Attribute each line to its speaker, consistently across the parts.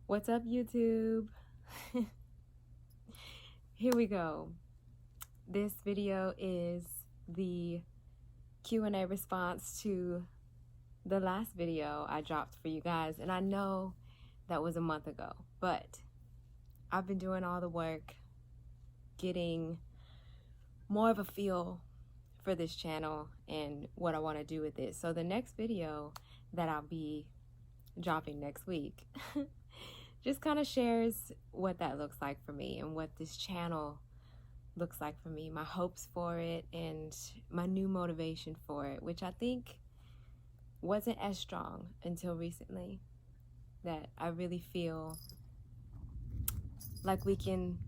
Speaker 1: What's up, YouTube? Here we go. This video is the Q&A response to the last video I dropped for you guys. And I know that was a month ago, but I've been doing all the work getting more of a feel for this channel and what I want to do with it. So the next video that I'll be dropping next week just kind of shares what that looks like for me and what this channel looks like for me, my hopes for it and my new motivation for it, which I think wasn't as strong until recently, that I really feel like we can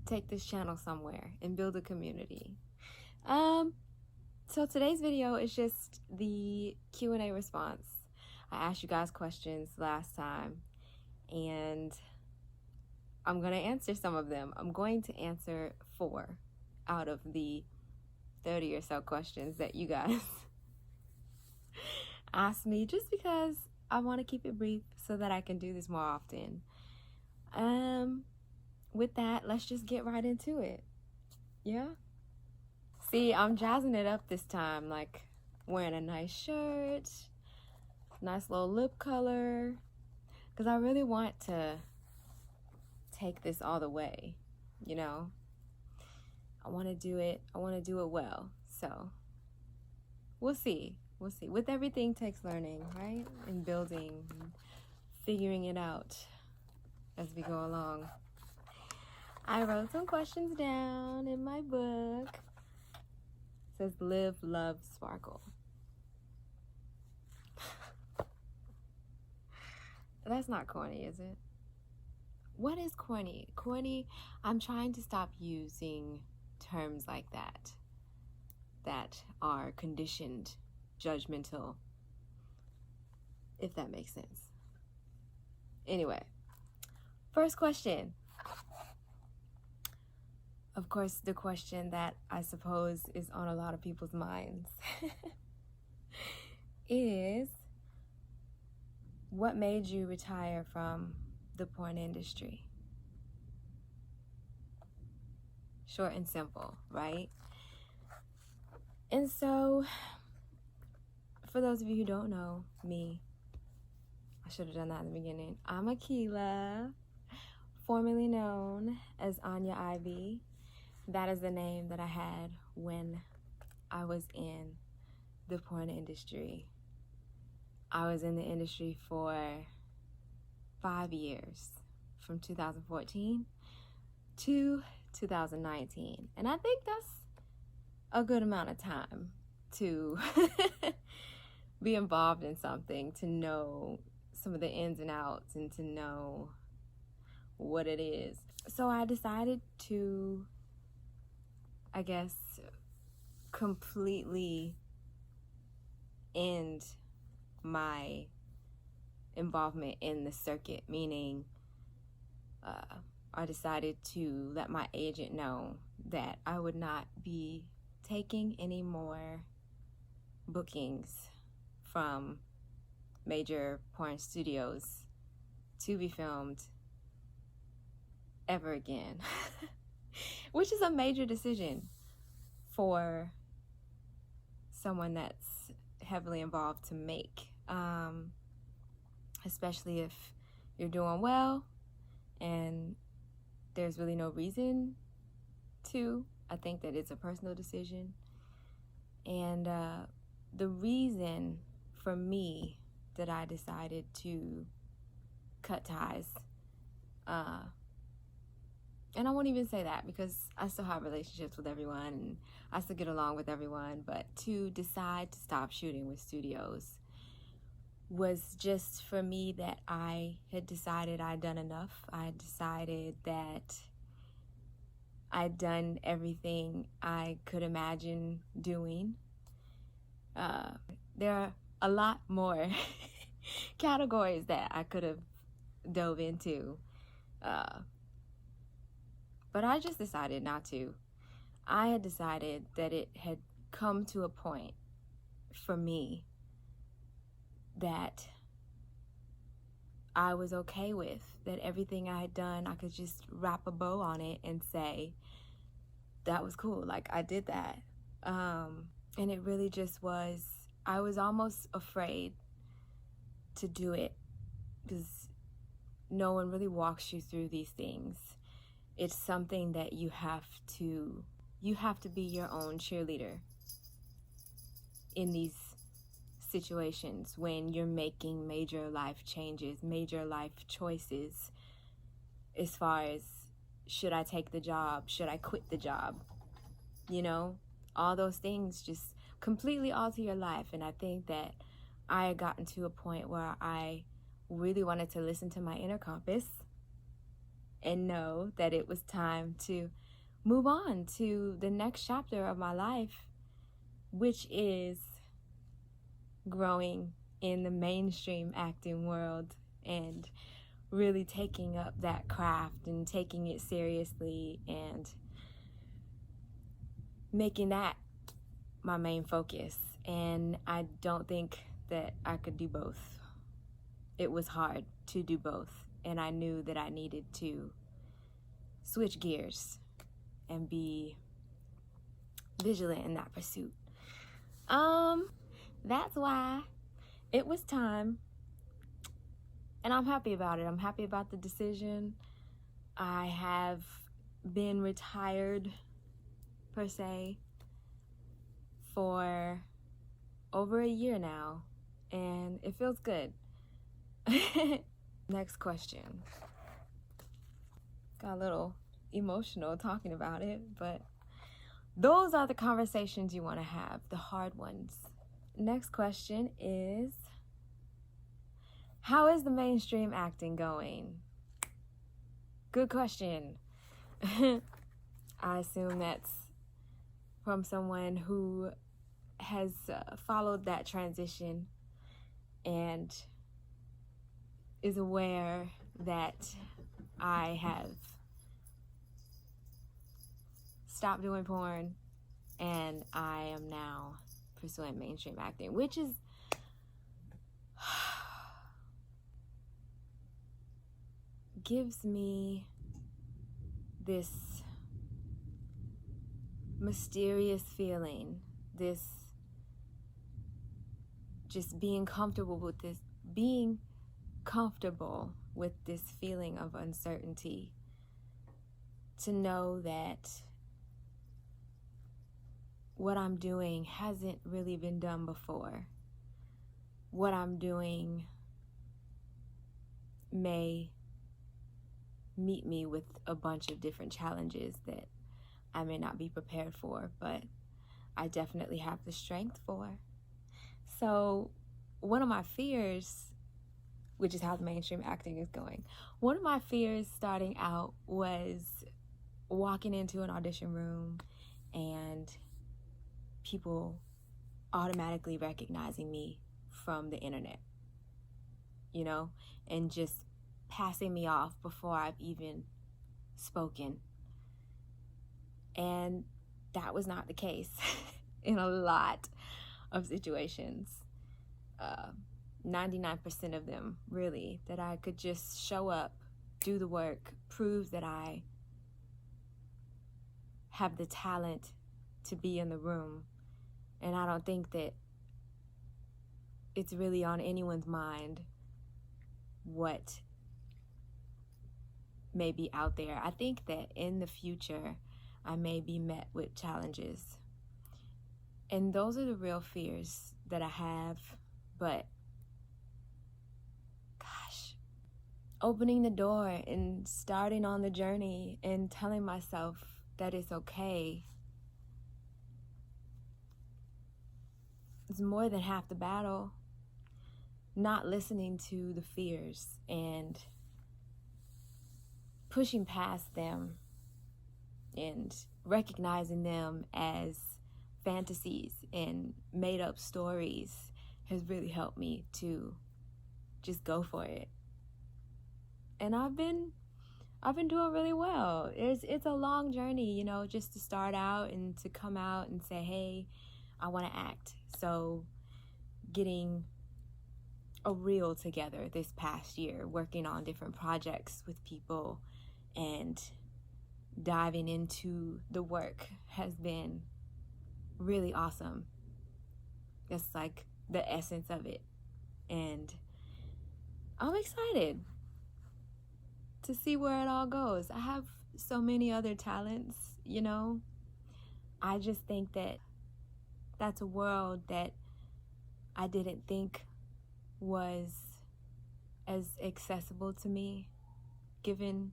Speaker 1: take this channel somewhere and build a community. So today's video is just the Q&A response. I asked you guys questions last time, and I'm going to answer some of them. I'm going to answer 4 out of the 30 or so questions that you guys asked me, just because I want to keep it brief so that I can do this more often. With that, let's just get right into it. Yeah? See, I'm jazzing it up this time, like wearing a nice shirt, nice little lip color, because I really want to take this all the way, you know? I want to do it well. So we'll see. With everything takes learning, right? And building, and figuring it out as we go along. I wrote some questions down in my book. It says live, love, sparkle. That's not corny, is it? What is corny? Corny, I'm trying to stop using terms like that are conditioned, judgmental, if that makes sense. Anyway, first question. Of course, the question that I suppose is on a lot of people's minds is, what made you retire from the porn industry? Short and simple, right? And so, for those of you who don't know me, I should have done that in the beginning. I'm Akila, formerly known as Anya Ivy. That is the name that I had when I was in the porn industry. I was in the industry for 5 years, from 2014 to 2019. And I think that's a good amount of time to be involved in something, to know some of the ins and outs and to know what it is. So I decided to, I guess, completely end my involvement in the circuit, meaning I decided to let my agent know that I would not be taking any more bookings from major porn studios to be filmed ever again, which is a major decision for someone that's heavily involved to make, especially if you're doing well and there's really no reason to. I think that it's a personal decision. And the reason for me that I decided to cut ties, and I won't even say that because I still have relationships with everyone and I still get along with everyone, but to decide to stop shooting with studios was just for me that I had decided I'd done enough. I had decided that I'd done everything I could imagine doing. There are a lot more categories that I could have dove into, but I just decided not to. I had decided that it had come to a point for me that I was okay with, that everything I had done, I could just wrap a bow on it and say, that was cool, like I did that. And it really just was, I was almost afraid to do it because no one really walks you through these things. It's something that you have to be your own cheerleader in these situations when you're making major life changes, major life choices, as far as, should I take the job? Should I quit the job? You know, all those things just completely alter your life. And I think that I had gotten to a point where I really wanted to listen to my inner compass and know that it was time to move on to the next chapter of my life, which is growing in the mainstream acting world and really taking up that craft and taking it seriously and making that my main focus. And I don't think that I could do both. It was hard to do both, and I knew that I needed to switch gears and be vigilant in that pursuit. That's why it was time, and I'm happy about it. I'm happy about the decision. I have been retired, per se, for over a year now, and it feels good. Next question. Got a little emotional talking about it, but those are the conversations you want to have, the hard ones. Next question is, how is the mainstream acting going? Good question. I assume that's from someone who has followed that transition and is aware that I have stopped doing porn and I am now pursuing mainstream acting, which is gives me this mysterious feeling, this just being comfortable with this feeling of uncertainty, to know that what I'm doing hasn't really been done before. What I'm doing may meet me with a bunch of different challenges that I may not be prepared for, but I definitely have the strength for. So one of my fears, which is how the mainstream acting is going, one of my fears starting out was walking into an audition room and people automatically recognizing me from the internet, you know, and just passing me off before I've even spoken. And that was not the case in a lot of situations. 99% of them, really, that I could just show up, do the work, prove that I have the talent to be in the room. And I don't think that it's really on anyone's mind what may be out there. I think that in the future, I may be met with challenges. And those are the real fears that I have. But gosh, opening the door and starting on the journey and telling myself that it's okay is more than half the battle. Not listening to the fears and pushing past them and recognizing them as fantasies and made up stories has really helped me to just go for it. And I've been doing really well. It's a long journey, you know, just to start out and to come out and say, hey, I want to act. So getting a reel together this past year, working on different projects with people and diving into the work has been really awesome. It's like the essence of it. And I'm excited to see where it all goes. I have so many other talents, you know. I just think that that's a world that I didn't think was as accessible to me, given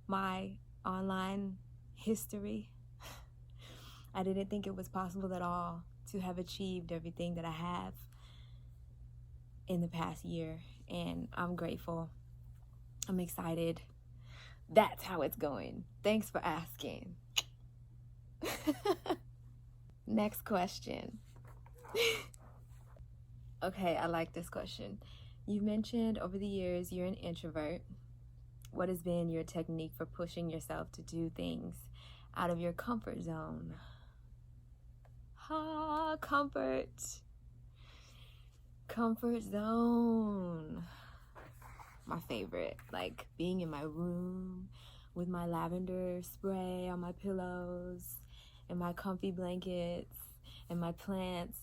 Speaker 1: my online history. I didn't think it was possible at all to have achieved everything that I have in the past year, and I'm grateful. I'm excited. That's how it's going. Thanks for asking. Next question. Okay, I like this question. You mentioned over the years you're an introvert. What has been your technique for pushing yourself to do things out of your comfort zone? Comfort. Comfort zone. My favorite. Like being in my room with my lavender spray on my pillows and my comfy blankets and my plants,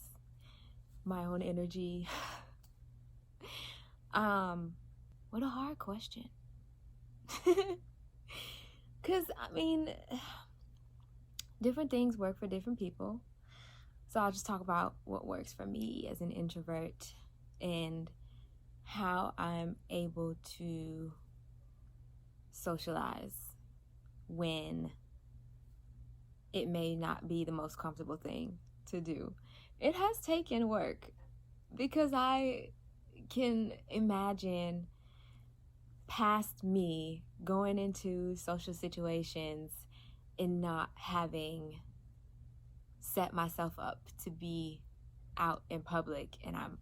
Speaker 1: my own energy. What a hard question. Because, I mean, different things work for different people. So I'll just talk about what works for me as an introvert and how I'm able to socialize when it may not be the most comfortable thing to do. It has taken work because I can imagine past me going into social situations and not having set myself up to be out in public, and I'm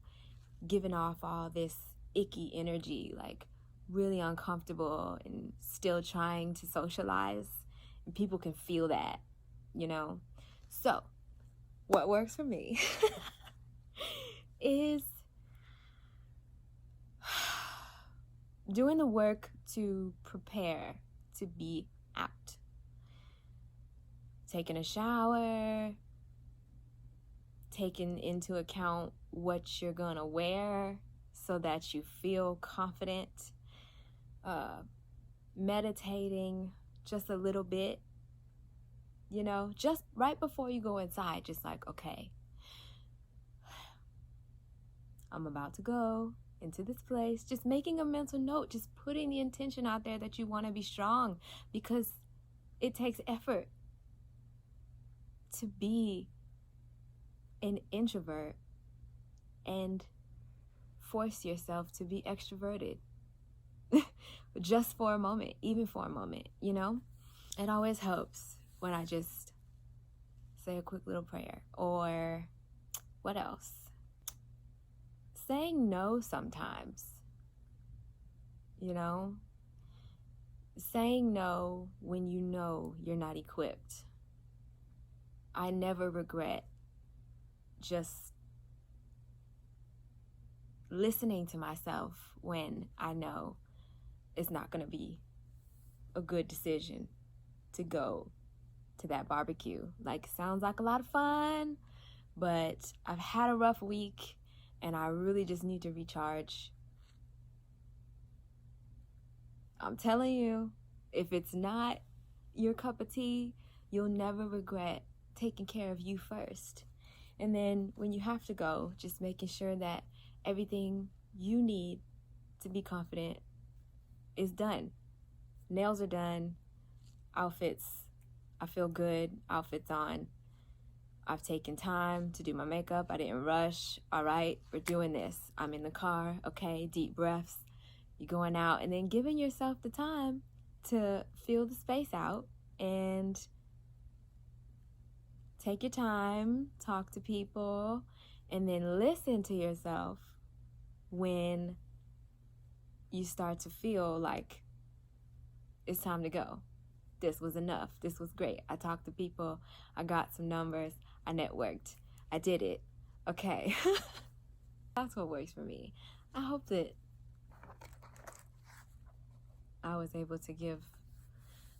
Speaker 1: giving off all this icky energy, like really uncomfortable and still trying to socialize, and people can feel that, you know. So what works for me is doing the work to prepare to be out. Taking a shower, taking into account what you're gonna wear so that you feel confident, meditating just a little bit, you know, just right before you go inside, just like, okay, I'm about to go into this place, just making a mental note, just putting the intention out there that you want to be strong, because it takes effort to be an introvert and force yourself to be extroverted just for a moment, even for a moment, you know. It always helps when I just say a quick little prayer. Or what else? Saying no sometimes, you know, saying no when you know you're not equipped. I never regret just listening to myself when I know it's not going to be a good decision to go to that barbecue. Like, sounds like a lot of fun, but I've had a rough week and I really just need to recharge. I'm telling you, if it's not your cup of tea, you'll never regret taking care of you first. And then when you have to go, just making sure that everything you need to be confident is done. Nails are done, outfits, I feel good, outfits on. I've taken time to do my makeup. I didn't rush. All right, we're doing this. I'm in the car. Okay, deep breaths. You're going out, and then giving yourself the time to feel the space out and take your time, talk to people, and then listen to yourself when you start to feel like it's time to go. This was enough. This was great. I talked to people. I got some numbers. I networked. I did it. Okay. That's what works for me. I hope that I was able to give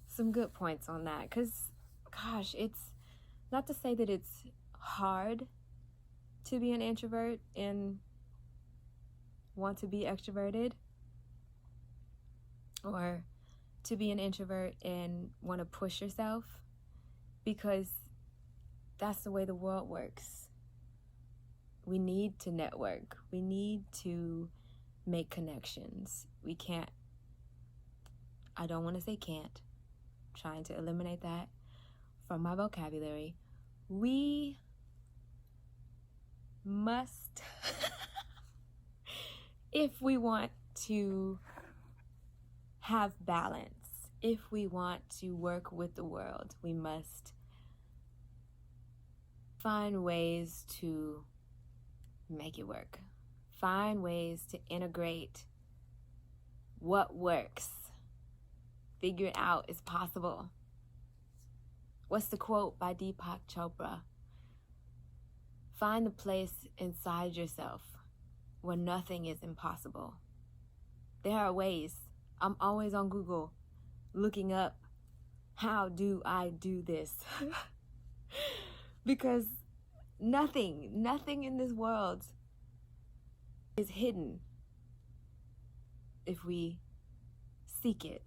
Speaker 1: some good points on that, because gosh, it's not to say that it's hard to be an introvert and want to be extroverted, or to be an introvert and want to push yourself, because that's the way the world works. We need to network. We need to make connections. We can't, I don't want to say can't, I'm trying to eliminate that from my vocabulary. We must, if we want to have balance, if we want to work with the world, we must find ways to make it work. Find ways to integrate what works. Figure it out is possible. What's the quote by Deepak Chopra? Find the place inside yourself where nothing is impossible. There are ways. I'm always on Google looking up, how do I do this? Because nothing in this world is hidden if we seek it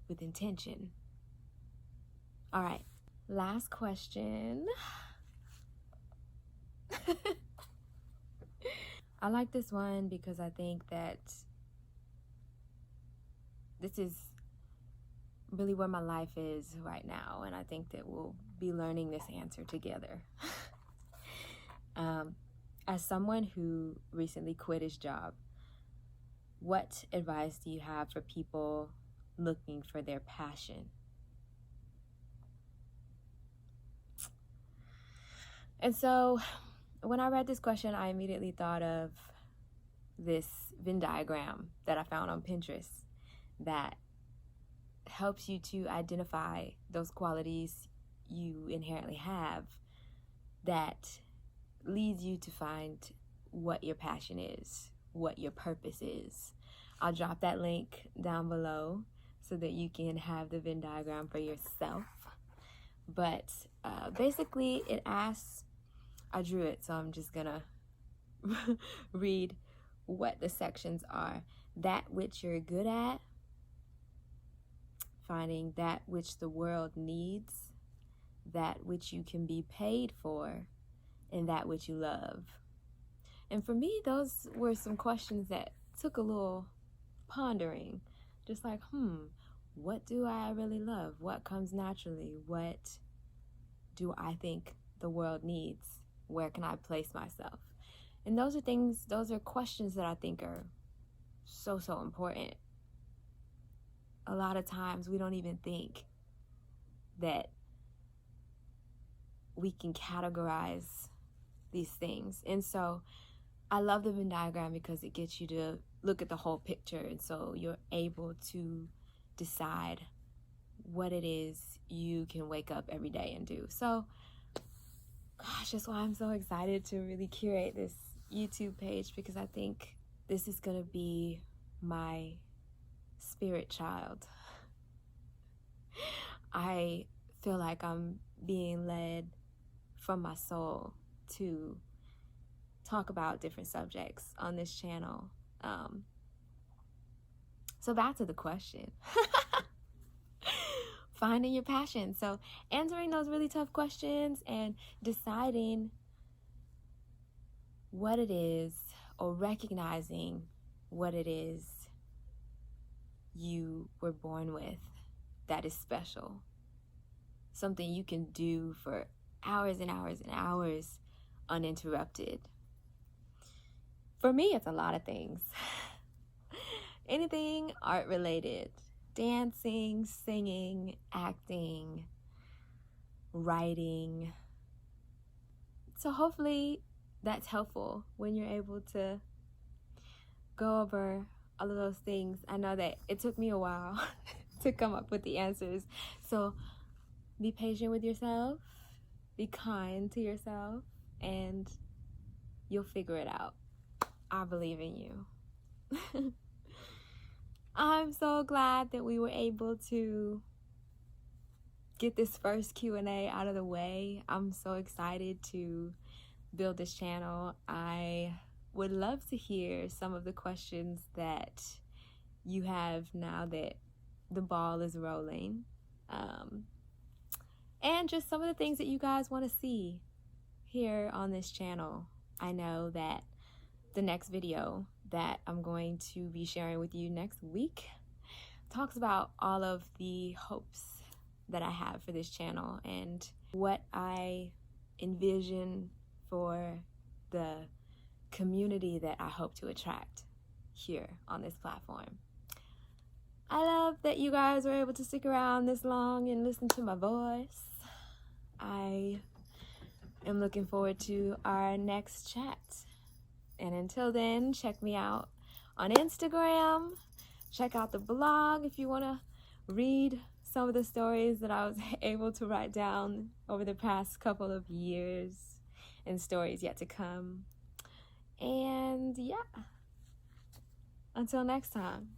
Speaker 1: with intention. All right, last question. I like this one because I think that this is really where my life is right now, and I think that we'll be learning this answer together. As someone who recently quit his job, what advice do you have for people looking for their passion? And so when I read this question, I immediately thought of this Venn diagram that I found on Pinterest that helps you to identify those qualities you inherently have that leads you to find what your passion is, what your purpose is. I'll drop that link down below so that you can have the Venn diagram for yourself. But basically it asks, I drew it, so I'm just gonna read what the sections are. That which you're good at, finding that which the world needs, that which you can be paid for, and that which you love. And for me, those were some questions that took a little pondering. Just like, what do I really love? What comes naturally? What do I think the world needs? Where can I place myself? And those are questions that I think are so important. A lot of times we don't even think that we can categorize these things. And so I love the Venn diagram because it gets you to look at the whole picture, and so you're able to decide what it is you can wake up every day and do. So gosh, that's why I'm so excited to really curate this YouTube page, because I think this is gonna be my spirit child. I feel like I'm being led from my soul to talk about different subjects on this channel. So back to the question. Finding your passion. So answering those really tough questions and deciding what it is, or recognizing what it is you were born with that is special. Something you can do for hours and hours and hours uninterrupted. For me, it's a lot of things. Anything art related. Dancing, singing, acting, writing. So hopefully that's helpful when you're able to go over all of those things. I know that it took me a while to come up with the answers. So be patient with yourself, be kind to yourself, and you'll figure it out. I believe in you. I'm so glad that we were able to get this first Q&A out of the way. I'm so excited to build this channel. I would love to hear some of the questions that you have now that the ball is rolling. And just some of the things that you guys want to see here on this channel. I know that the next video that I'm going to be sharing with you next week talks about all of the hopes that I have for this channel and what I envision for the community that I hope to attract here on this platform. I love that you guys were able to stick around this long and listen to my voice. I am looking forward to our next chat. And until then, check me out on Instagram. Check out the blog if you want to read some of the stories that I was able to write down over the past couple of years and stories yet to come. And yeah, until next time.